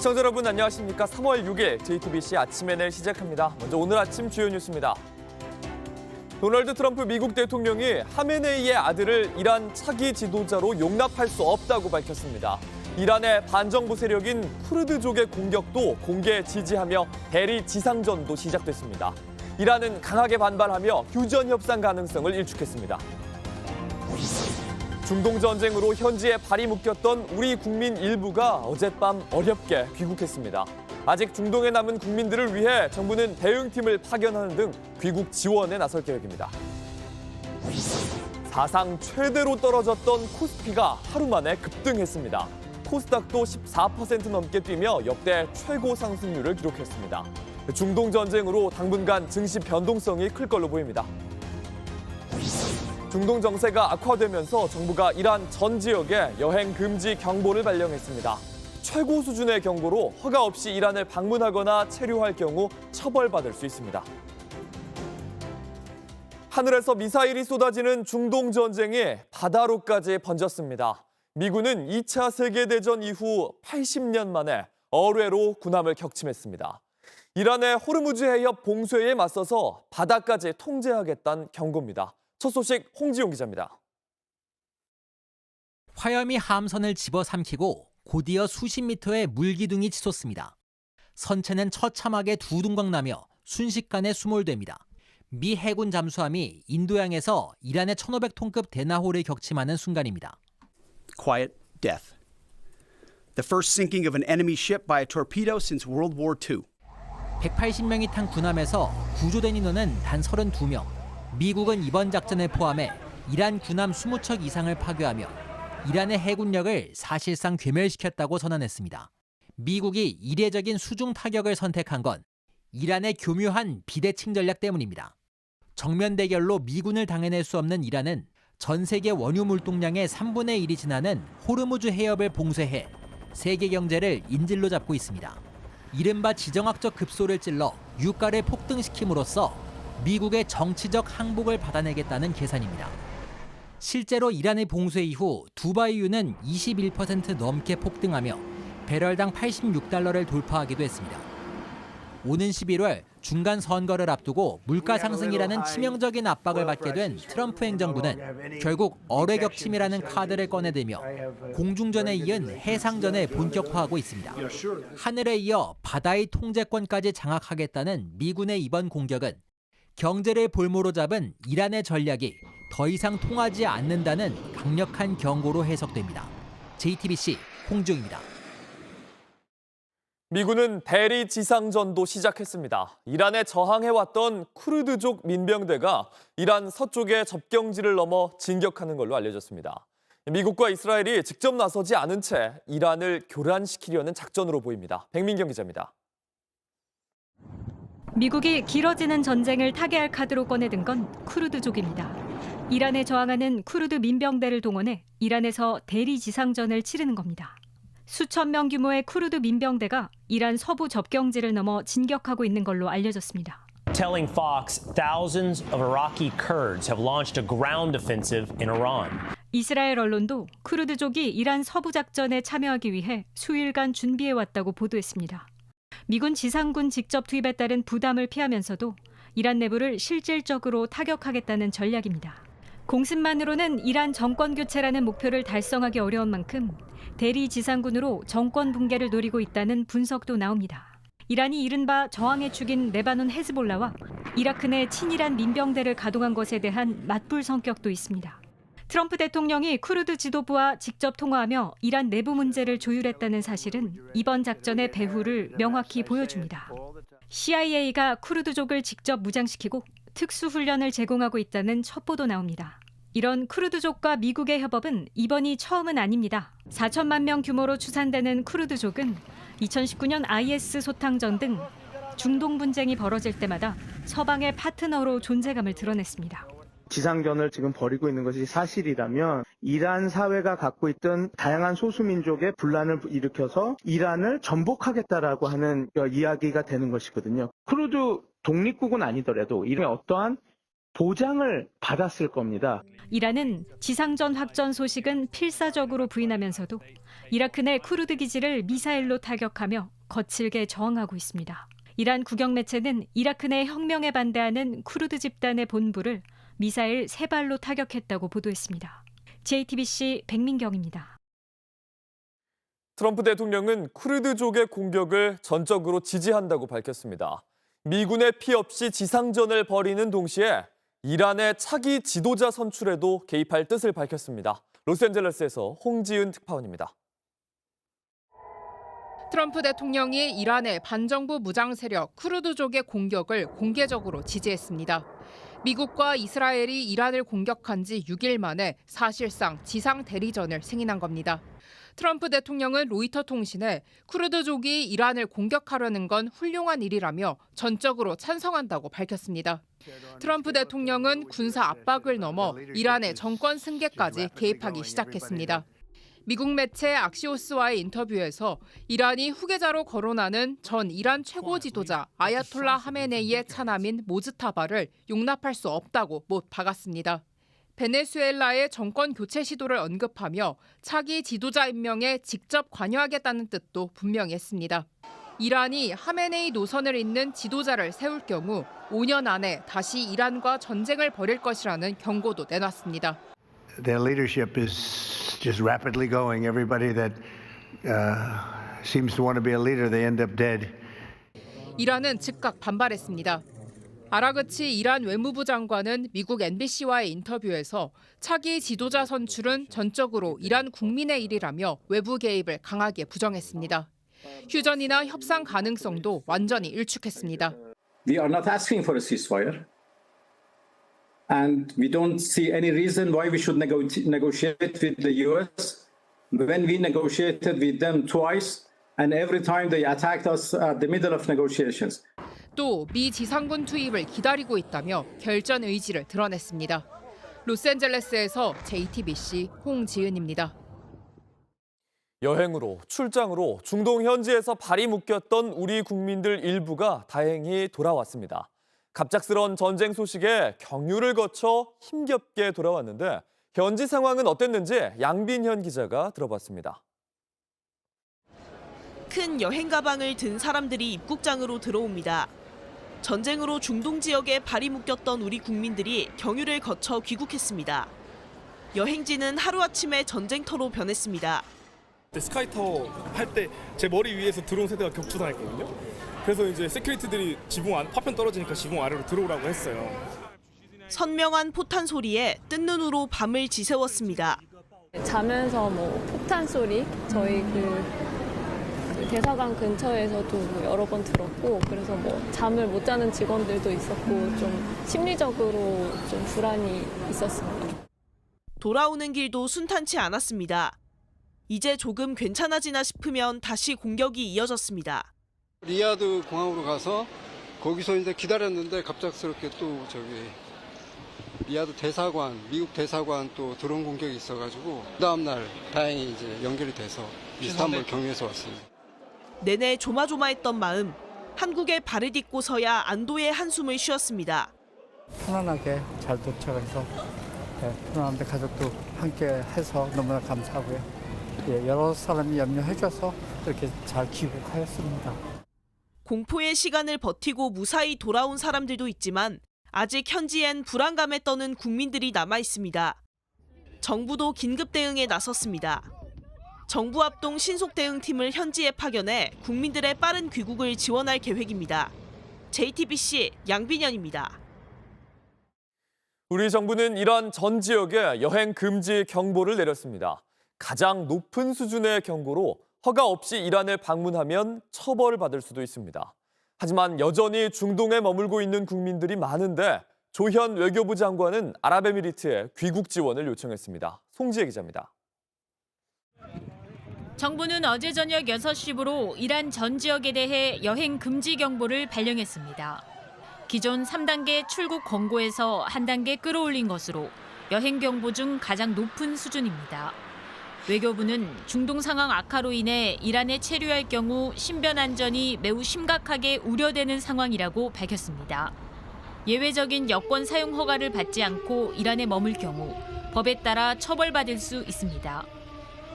시청자 여러분 안녕하십니까? 3월 6일 JTBC 아침의 날 시작합니다. 먼저 오늘 아침 주요 뉴스입니다. 도널드 트럼프 미국 대통령이 하메네이의 아들을 이란 차기 지도자로 용납할 수 없다고 밝혔습니다. 이란의 반정부 세력인 쿠르드족의 공격도 공개 지지하며 대리 지상전도 시작됐습니다. 이란은 강하게 반발하며 휴전 협상 가능성을 일축했습니다. 중동 전쟁으로 현지에 발이 묶였던 우리 국민 일부가 어젯밤 어렵게 귀국했습니다. 아직 중동에 남은 국민들을 위해 정부는 대응팀을 파견하는 등 귀국 지원에 나설 계획입니다. 사상 최대로 떨어졌던 코스피가 하루 만에 급등했습니다. 코스닥도 14% 넘게 뛰며 역대 최고 상승률을 기록했습니다. 중동 전쟁으로 당분간 증시 변동성이 클 걸로 보입니다. 중동 정세가 악화되면서 정부가 이란 전 지역에 여행 금지 경보를 발령했습니다. 최고 수준의 경고로 허가 없이 이란을 방문하거나 체류할 경우 처벌받을 수 있습니다. 하늘에서 미사일이 쏟아지는 중동 전쟁이 바다로까지 번졌습니다. 미군은 2차 세계대전 이후 80년 만에 어뢰로 군함을 격침했습니다. 이란의 호르무즈 해협 봉쇄에 맞서서 바다까지 통제하겠다는 경고입니다. 첫 소식 홍지용 기자입니다. 화염이 함선을 집어삼키고 곧이어 수십 미터의 물기둥이 치솟습니다. 선체는 처참하게 두둥강나며 순식간에 수몰됩니다. 미 해군 잠수함이 인도양에서 이란의 1,500톤급 대나호를 격침하는 순간입니다. Quiet death. The first sinking of an enemy ship by a torpedo since World War II. 180명이 탄 군함에서 구조된 인원은 단 32명. 미국은 이번 작전을 포함해 이란 군함 20척 이상을 파괴하며 이란의 해군력을 사실상 괴멸시켰다고 선언했습니다. 미국이 이례적인 수중 타격을 선택한 건 이란의 교묘한 비대칭 전략 때문입니다. 정면 대결로 미군을 당해낼 수 없는 이란은 전 세계 원유 물동량의 3분의 1이 지나는 호르무즈 해협을 봉쇄해 세계 경제를 인질로 잡고 있습니다. 이른바 지정학적 급소를 찔러 유가를 폭등시킴으로써 미국의 정치적 항복을 받아내겠다는 계산입니다. 실제로 이란의 봉쇄 이후 두바이유는 21% 넘게 폭등하며 배럴당 86달러를 돌파하기도 했습니다. 오는 11월 중간 선거를 앞두고 물가 상승이라는 치명적인 압박을 받게 된 트럼프 행정부는 결국 어뢰 격침이라는 카드를 꺼내들며 공중전에 이은 해상전을 본격화하고 있습니다. 하늘에 이어 바다의 통제권까지 장악하겠다는 미군의 이번 공격은 경제를 볼모로 잡은 이란의 전략이 더 이상 통하지 않는다는 강력한 경고로 해석됩니다. JTBC 홍지용입니다. 미군은 대리 지상전도 시작했습니다. 이란에 저항해왔던 쿠르드족 민병대가 이란 서쪽의 접경지를 넘어 진격하는 걸로 알려졌습니다. 미국과 이스라엘이 직접 나서지 않은 채 이란을 교란시키려는 작전으로 보입니다. 백민경 기자입니다. 미국이 길어지는 전쟁을 타개할 카드로 꺼내든 건 쿠르드족입니다. 이란에 저항하는 쿠르드 민병대를 동원해 이란에서 대리 지상전을 치르는 겁니다. 수천 명 규모의 쿠르드 민병대가 이란 서부 접경지를 넘어 진격하고 있는 걸로 알려졌습니다. Telling Fox, thousands of Iraqi Kurds have launched a ground offensive in Iran. 이스라엘 언론도 쿠르드족이 이란 서부 작전에 참여하기 위해 수일간 준비해왔다고 보도했습니다. 미군 지상군 직접 투입에 따른 부담을 피하면서도 이란 내부를 실질적으로 타격하겠다는 전략입니다. 공습만으로는 이란 정권 교체라는 목표를 달성하기 어려운 만큼 대리 지상군으로 정권 붕괴를 노리고 있다는 분석도 나옵니다. 이란이 이른바 저항의 축인 레바논 헤즈볼라와 이라크 내 친이란 민병대를 가동한 것에 대한 맞불 성격도 있습니다. 트럼프 대통령이 쿠르드 지도부와 직접 통화하며 이란 내부 문제를 조율했다는 사실은 이번 작전의 배후를 명확히 보여줍니다. CIA가 쿠르드족을 직접 무장시키고 특수훈련을 제공하고 있다는 첩보도 나옵니다. 이런 쿠르드족과 미국의 협업은 이번이 처음은 아닙니다. 4천만 명 규모로 추산되는 쿠르드족은 2019년 IS 소탕전 등 중동 분쟁이 벌어질 때마다 서방의 파트너로 존재감을 드러냈습니다. 지상전을 지금 벌이고 있는 것이 사실이라면 이란 사회가 갖고 있던 다양한 소수민족의 분란을 일으켜서 이란을 전복하겠다라고 하는 이야기가 되는 것이거든요. 쿠르드 독립국은 아니더라도 이런 어떠한 보장을 받았을 겁니다. 이란은 지상전 확전 소식은 필사적으로 부인하면서도 이라크 내 쿠르드 기지를 미사일로 타격하며 거칠게 저항하고 있습니다. 이란 국영 매체는 이라크 내 혁명에 반대하는 쿠르드 집단의 본부를 미사일 3발로 타격했다고 보도했습니다. JTBC 백민경입니다. 트럼프 대통령은 쿠르드족의 공격을 전적으로 지지한다고 밝혔습니다. 미군의 피 없이 지상전을 벌이는 동시에 이란의 차기 지도자 선출에도 개입할 뜻을 밝혔습니다. 로스앤젤레스에서 홍지은 특파원입니다. 트럼프 대통령이 이란의 반정부 무장 세력 쿠르드족의 공격을 공개적으로 지지했습니다. 미국과 이스라엘이 이란을 공격한 지 6일 만에 사실상 지상 대리전을 승인한 겁니다. 트럼프 대통령은 로이터 통신에 쿠르드족이 이란을 공격하려는 건 훌륭한 일이라며 전적으로 찬성한다고 밝혔습니다. 트럼프 대통령은 군사 압박을 넘어 이란의 정권 승계까지 개입하기 시작했습니다. 미국 매체 악시오스와의 인터뷰에서 이란이 후계자로 거론하는 전 이란 최고 지도자 아야톨라 하메네이의 차남인 모즈타바를 용납할 수 없다고 못 박았습니다. 베네수엘라의 정권 교체 시도를 언급하며 차기 지도자 임명에 직접 관여하겠다는 뜻도 분명히 했습니다. 이란이 하메네이 노선을 잇는 지도자를 세울 경우 5년 안에 다시 이란과 전쟁을 벌일 것이라는 경고도 내놨습니다. Their leadership is just rapidly going. Everybody that seems to want to be a leader, they end up dead. 이란은 즉각 반발했습니다. 아라그치 이란 외무부 장관은 미국 NBC와의 인터뷰에서 차기 지도자 선출은 전적으로 이란 국민의 일이라며 외부 개입을 강하게 부정했습니다. 휴전이나 협상 가능성도 완전히 일축했습니다. We are not asking for a ceasefire. And we don't see any reason why we should negotiate with the US when we negotiated with them twice and every time they attacked us at the middle of negotiations. 또 미 지상군 투입을 기다리고 있다며 결전 의지를 드러냈습니다. 로스앤젤레스에서 JTBC 홍지은입니다. 여행으로, 출장으로 중동 현지에서 발이 묶였던 우리 국민들 일부가 다행히 돌아왔습니다. 갑작스런 전쟁 소식에 경유를 거쳐 힘겹게 돌아왔는데 현지 상황은 어땠는지 양빈현 기자가 들어봤습니다. 큰 여행 가방을 든 사람들이 입국장으로 들어옵니다. 전쟁으로 중동 지역에 발이 묶였던 우리 국민들이 경유를 거쳐 귀국했습니다. 여행지는 하루아침에 전쟁터로 변했습니다. 스카이타워 할 때 제 머리 위에서 드론 세대가 격추당했거든요. 그래서 이제 세큐리티들이 파편 떨어지니까 지붕 아래로 들어오라고 했어요. 선명한 포탄 소리에 뜬 눈으로 밤을 지새웠습니다. 자면서 폭탄 소리 저희 그 대사관 근처에서도 여러 번 들었고 그래서 잠을 못 자는 직원들도 있었고 좀 심리적으로 좀 불안이 있었습니다. 돌아오는 길도 순탄치 않았습니다. 이제 조금 괜찮아지나 싶으면 다시 공격이 이어졌습니다. 리야드 공항으로 가서 거기서 이제 기다렸는데 갑작스럽게 또 리야드 대사관, 미국 대사관 또 드론 공격이 있어가지고 그 다음날 다행히 이제 연결이 돼서 이스탄불 경유해서 왔습니다. 내내 조마조마했던 마음, 한국에 발을 딛고서야 안도의 한숨을 쉬었습니다. 편안하게 잘 도착해서 편안한데 가족도 함께 해서 너무나 감사하고요. 여러 사람이 염려해줘서 이렇게 잘 귀국하였습니다. 공포의 시간을 버티고 무사히 돌아온 사람들도 있지만 아직 현지엔 불안감에 떠는 국민들이 남아 있습니다. 정부도 긴급 대응에 나섰습니다. 정부 합동 신속 대응팀을 현지에 파견해 국민들의 빠른 귀국을 지원할 계획입니다. JTBC 양빈현입니다. 우리 정부는 이란 전 지역에 여행 금지 경보를 내렸습니다. 가장 높은 수준의 경고로 허가 없이 이란을 방문하면 처벌을 받을 수도 있습니다. 하지만 여전히 중동에 머물고 있는 국민들이 많은데 조현 외교부 장관은 아랍에미리트에 귀국 지원을 요청했습니다. 송지혜 기자입니다. 정부는 어제 저녁 6시부로 이란 전 지역에 대해 여행 금지 경보를 발령했습니다. 기존 3단계 출국 권고에서 한 단계 끌어올린 것으로 여행 경보 중 가장 높은 수준입니다. 외교부는 중동 상황 악화로 인해 이란에 체류할 경우 신변 안전이 매우 심각하게 우려되는 상황이라고 밝혔습니다. 예외적인 여권 사용 허가를 받지 않고 이란에 머물 경우 법에 따라 처벌받을 수 있습니다.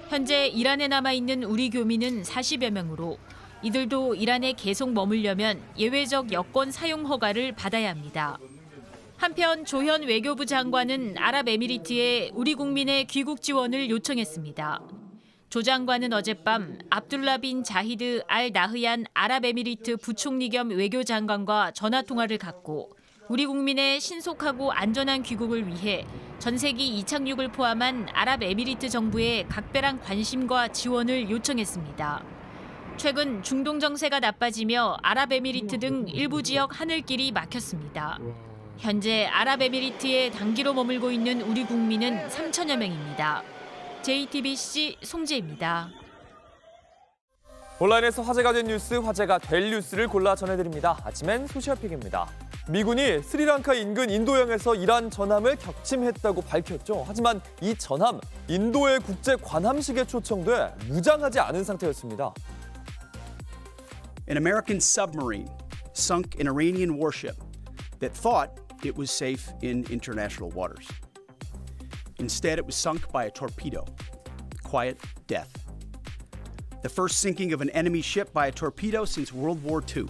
현재 이란에 남아있는 우리 교민은 40여 명으로 이들도 이란에 계속 머물려면 예외적 여권 사용 허가를 받아야 합니다. 한편 조현 외교부 장관은 아랍에미리트에 우리 국민의 귀국 지원을 요청했습니다. 조 장관은 어젯밤 압둘라 빈 자히드 알 나흐얀 아랍에미리트 부총리 겸 외교장관과 전화통화를 갖고 우리 국민의 신속하고 안전한 귀국을 위해 전세기 이착륙을 포함한 아랍에미리트 정부에 각별한 관심과 지원을 요청했습니다. 최근 중동 정세가 나빠지며 아랍에미리트 등 일부 지역 하늘길이 막혔습니다. 현재 아랍에미리트에 단기로 머물고 있는 우리 국민은 3천여 명입니다. JTBC 송지혜입니다. 온라인에서 화제가 된 뉴스, 화제가 될 뉴스를 골라 전해드립니다. 아침엔 소시아픽입니다. 미군이 스리랑카 인근 인도양에서 이란 전함을 격침했다고 밝혔죠. 하지만 이 전함, 인도의 국제 관함식에 초청돼 무장하지 않은 상태였습니다. An American submarine sunk an Iranian warship that thought it was safe in international waters. Instead, it was sunk by a torpedo. Quiet death. The first sinking of an enemy ship by a torpedo since World War II.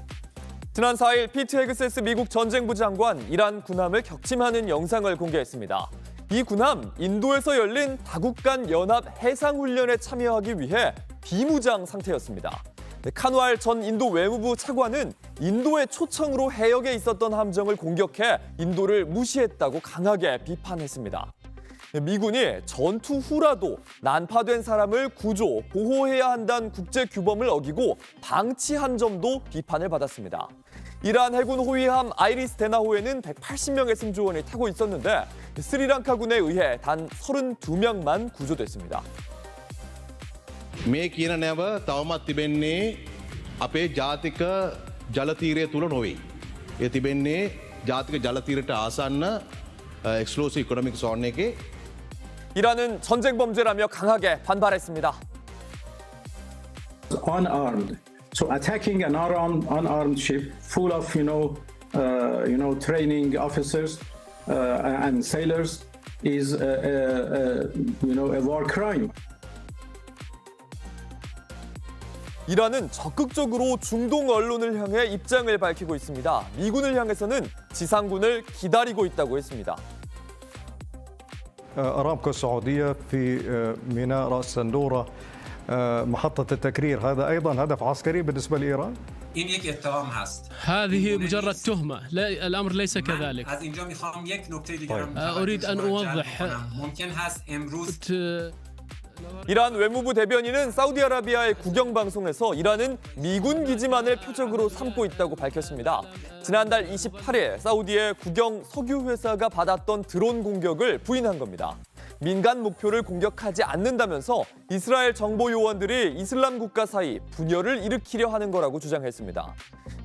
지난 4일 피트 헤그세스 미국 전쟁부 장관 이란 군함을 격침하는 영상을 공개했습니다. 이 군함, 인도에서 열린 다국 간 연합 해상훈련에 참여하기 위해 비무장 상태였습니다. 칸왈 전 인도 외무부 차관은 인도의 초청으로 해역에 있었던 함정을 공격해 인도를 무시했다고 강하게 비판했습니다. 미군이 전투 후라도 난파된 사람을 구조, 보호해야 한다는 국제 규범을 어기고 방치한 점도 비판을 받았습니다. 이란 해군 호위함 아이리스 데나호에는 180명의 승조원이 타고 있었는데 스리랑카군에 의해 단 32명만 구조됐습니다. මේ කියන නැව තවමත් තිබෙන්නේ අපේ ජාතික ජලතීරය තුළ නොවේ. ඒ තිබෙන්නේ ජාතික ජලතීරයට ආසන්න එක්ස්ලෝසිව් ඉකොනොමික් zone එකේ. 이란은 전쟁 범죄라며 강하게 반발했습니다. Unarmed. So attacking an unarmed ship full of training officers and sailors is a war crime. 이란은 적극적으로 중동 언론을 향해 입장을 밝히고 있습니다. 미군을 향해서는 지상군을 기다리고 있다고 했습니다. أرامكو السعودية في ميناء رأس سندورة محطة التكرير هذا أيضا هدف عسكري بالنسبة لإيران؟ هذه مجرد تهمة لا الأمر ليس كذلك أريد أن أوضح 이란 외무부 대변인은 사우디아라비아의 국영방송에서 이란은 미군 기지만을 표적으로 삼고 있다고 밝혔습니다. 지난달 28일 사우디의 국영 석유회사가 받았던 드론 공격을 부인한 겁니다. 민간 목표를 공격하지 않는다면서 이스라엘 정보 요원들이 이슬람 국가 사이 분열을 일으키려 하는 거라고 주장했습니다.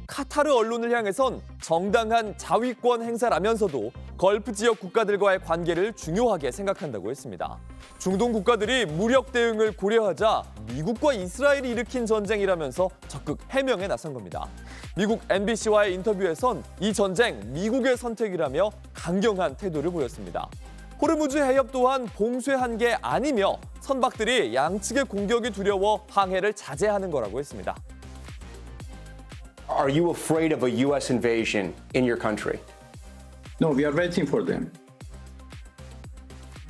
카타르 언론을 향해선 정당한 자위권 행사라면서도 걸프 지역 국가들과의 관계를 중요하게 생각한다고 했습니다. 중동 국가들이 무력 대응을 고려하자 미국과 이스라엘이 일으킨 전쟁이라면서 적극 해명에 나선 겁니다. 미국 MBC와의 인터뷰에선 이 전쟁 미국의 선택이라며 강경한 태도를 보였습니다. 호르무즈 해협 또한 봉쇄한 게 아니며 선박들이 양측의 공격이 두려워 항해를 자제하는 거라고 했습니다. Are you afraid of a U.S. invasion in your country? No, we are waiting for them.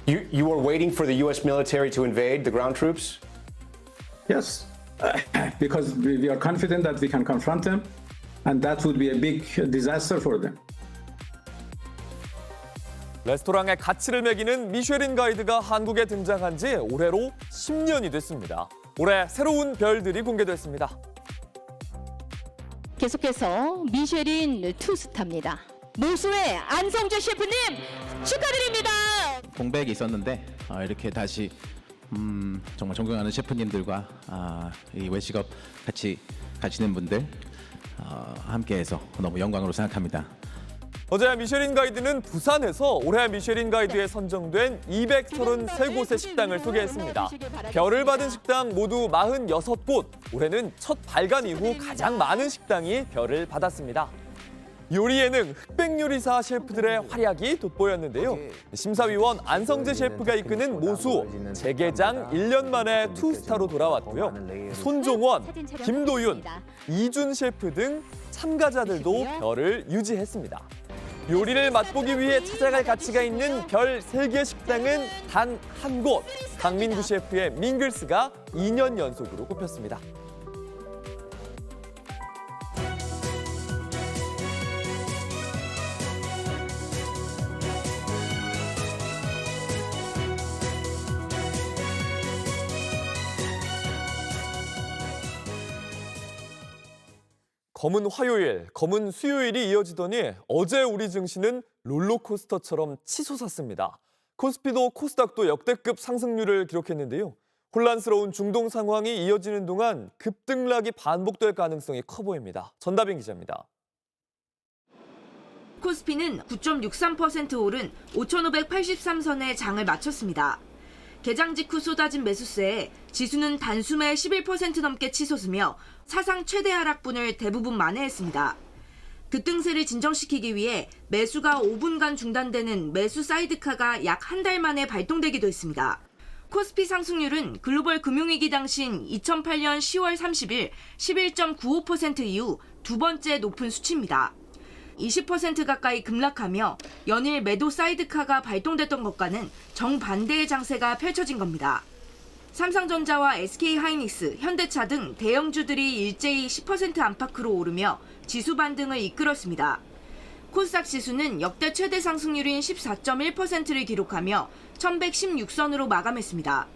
You are waiting for the U.S. military to invade the ground troops? Yes, because we are confident that we can confront them, and that would be a big disaster for them. 레스토랑의 가치를 매기는 미쉐린 가이드가 한국에 등장한 지 올해로 10년이 됐습니다. 올해 새로운 별들이 공개됐습니다. 계속해서 미쉐린 투스타입니다. 모수의 안성주 셰프님 축하드립니다. 공백이 있었는데 이렇게 다시 정말 존경하는 셰프님들과 이 외식업 같이 가시는 분들 함께해서 너무 영광으로 생각합니다. 어제 미쉐린 가이드는 부산에서 올해 미쉐린 가이드에 선정된 233곳의 식당을 소개했습니다. 별을 받은 식당 모두 46곳. 올해는 첫 발간 이후 가장 많은 식당이 별을 받았습니다. 요리 예능 흑백요리사 셰프들의 활약이 돋보였는데요. 심사위원 안성재 셰프가 이끄는 모수 재개장 1년 만에 투스타로 돌아왔고요. 손종원, 김도윤, 이준 셰프 등 참가자들도 별을 유지했습니다. 요리를 맛보기 위해 찾아갈 가치가 있는 별 3개 식당은 단 한 곳. 강민구 셰프의 밍글스가 2년 연속으로 꼽혔습니다. 검은 화요일, 검은 수요일이 이어지더니 어제 우리 증시는 롤러코스터처럼 치솟았습니다. 코스피도 코스닥도 역대급 상승률을 기록했는데요. 혼란스러운 중동 상황이 이어지는 동안 급등락이 반복될 가능성이 커 보입니다. 전다빈 기자입니다. 코스피는 9.63% 오른 5,583선에 장을 마쳤습니다. 개장 직후 쏟아진 매수세에 지수는 단숨에 11% 넘게 치솟으며 사상 최대 하락분을 대부분 만회했습니다. 급등세를 진정시키기 위해 매수가 5분간 중단되는 매수 사이드카가 약 한 달 만에 발동되기도 했습니다. 코스피 상승률은 글로벌 금융위기 당시인 2008년 10월 30일 11.95% 이후 두 번째 높은 수치입니다. 20% 가까이 급락하며 연일 매도 사이드카가 발동됐던 것과는 정반대의 장세가 펼쳐진 겁니다. 삼성전자와 SK하이닉스, 현대차 등 대형주들이 일제히 10% 안팎으로 오르며 지수 반등을 이끌었습니다. 코스닥 지수는 역대 최대 상승률인 14.1%를 기록하며 1116선으로 마감했습니다.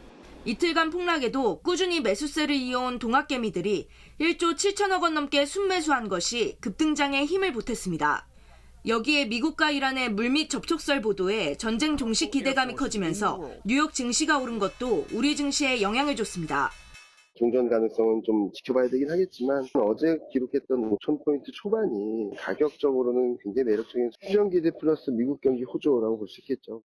이틀간 폭락에도 꾸준히 매수세를 이어온 동학개미들이 1조 7천억 원 넘게 순매수한 것이 급등장에 힘을 보탰습니다. 여기에 미국과 이란의 물밑 접촉설 보도에 전쟁 종식 기대감이 커지면서 뉴욕 증시가 오른 것도 우리 증시에 영향을 줬습니다. 종전 가능성은 좀 지켜봐야 되긴 하겠지만 어제 기록했던 5,000포인트 초반이 가격적으로는 굉장히 매력적인 수정 기대 플러스 미국 경기 호조라고 볼 수 있겠죠.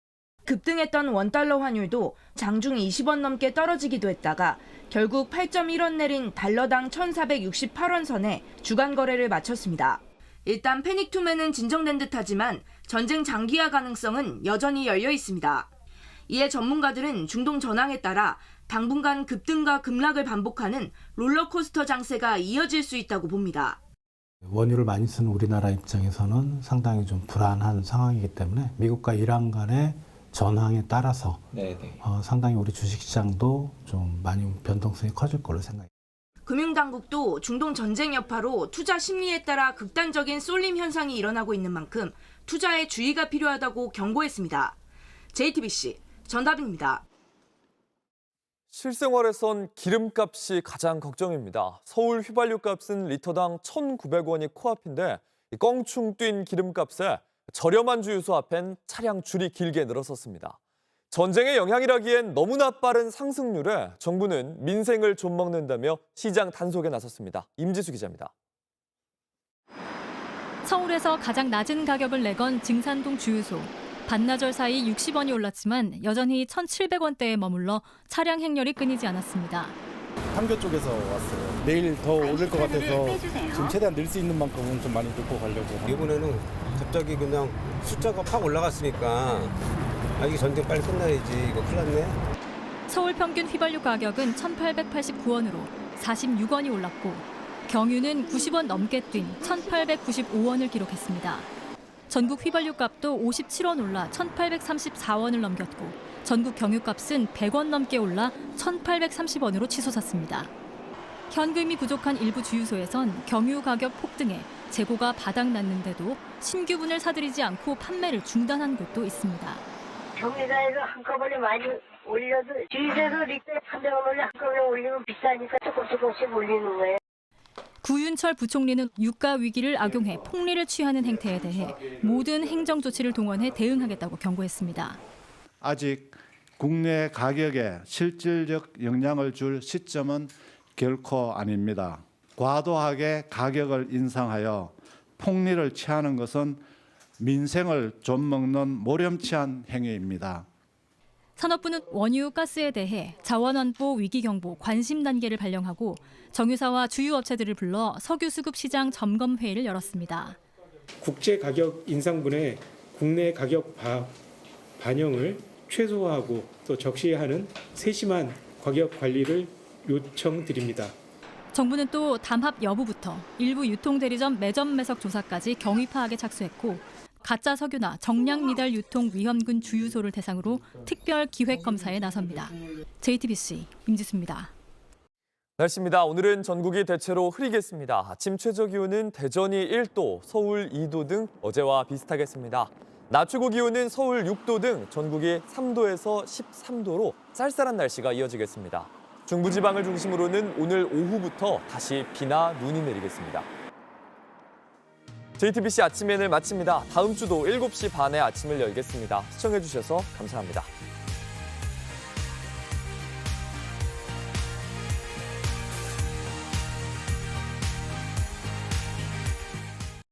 급등했던 원달러 환율도 장중 20원 넘게 떨어지기도 했다가 결국 8.1원 내린 달러당 1,468원 선에 주간 거래를 마쳤습니다. 일단 패닉 투매는 진정된 듯하지만 전쟁 장기화 가능성은 여전히 열려 있습니다. 이에 전문가들은 중동 전황에 따라 당분간 급등과 급락을 반복하는 롤러코스터 장세가 이어질 수 있다고 봅니다. 원유를 많이 쓰는 우리나라 입장에서는 상당히 좀 불안한 상황이기 때문에 미국과 이란 간의 전황에 따라서 상당히 우리 주식시장도 좀 많이 변동성이 커질 걸로 생각합니다. 금융당국도 중동 전쟁 여파로 투자 심리에 따라 극단적인 쏠림 현상이 일어나고 있는 만큼 투자에 주의가 필요하다고 경고했습니다. JTBC 전다빈입니다. 실생활에선 기름값이 가장 걱정입니다. 서울 휘발유 값은 리터당 1,900원이 코앞인데 껑충 뛴 기름값에 저렴한 주유소 앞엔 차량 줄이 길게 늘어섰습니다. 전쟁의 영향이라기엔 너무나 빠른 상승률에 정부는 민생을 좀먹는다며 시장 단속에 나섰습니다. 임지수 기자입니다. 서울에서 가장 낮은 가격을 내건 증산동 주유소. 반나절 사이 60원이 올랐지만 여전히 1,700원대에 머물러 차량 행렬이 끊이지 않았습니다. 판교 쪽에서 왔어요. 내일 더 오를 것 같아서 지금 최대한 늘 수 있는 만큼은 좀 많이 넣고 가려고. 이번에는 갑자기 그냥 숫자가 팍 올라갔으니까 이게 전쟁 빨리 끝나야지. 이거 큰일 났네. 서울 평균 휘발유 가격은 1,889원으로 46원이 올랐고 경유는 90원 넘게 뛴 1,895원을 기록했습니다. 전국 휘발유 값도 57원 올라 1,834원을 넘겼고 전국 경유값은 100원 넘게 올라 1,830원으로 치솟았습니다. 현금이 부족한 일부 주유소에선 경유 가격 폭등에 재고가 바닥났는데도 신규분을 사들이지 않고 판매를 중단한 곳도 있습니다. 경유사에서 한꺼번에 많이 올려도 주유소에서 리터에 300원 올려 한꺼번에 올리면 비싸니까 조금씩 올리는 거예요. 구윤철 부총리는 유가 위기를 악용해 폭리를 취하는 행태에 대해 모든 행정 조치를 동원해 대응하겠다고 경고했습니다. 아직 국내 가격에 실질적 영향을 줄 시점은 결코 아닙니다. 과도하게 가격을 인상하여 폭리를 취하는 것은 민생을 좀먹는 모렴치한 행위입니다. 산업부는 원유, 가스에 대해 자원안보 위기경보 관심 단계를 발령하고 정유사와 주유업체들을 불러 석유 수급 시장 점검 회의를 열었습니다. 국제 가격 인상분에 국내 가격 반영을 최소화하고 또 적시하는 세심한 가격 관리를 요청드립니다. 정부는 또 담합 여부부터 일부 유통대리점 매점 매석 조사까지 경위 파악에 착수했고 가짜 석유나 정량 미달 유통 위험군 주유소를 대상으로 특별 기획 검사에 나섭니다. JTBC 임지수입니다. 날씨입니다. 오늘은 전국이 대체로 흐리겠습니다. 아침 최저 기온은 대전이 1도, 서울 2도 등 어제와 비슷하겠습니다. 낮 최고 기온은 서울 6도 등 전국이 3도에서 13도로 쌀쌀한 날씨가 이어지겠습니다. 중부지방을 중심으로는 오늘 오후부터 다시 비나 눈이 내리겠습니다. JTBC 아침 N을 마칩니다. 다음 주도 7시 반에 아침을 열겠습니다. 시청해주셔서 감사합니다.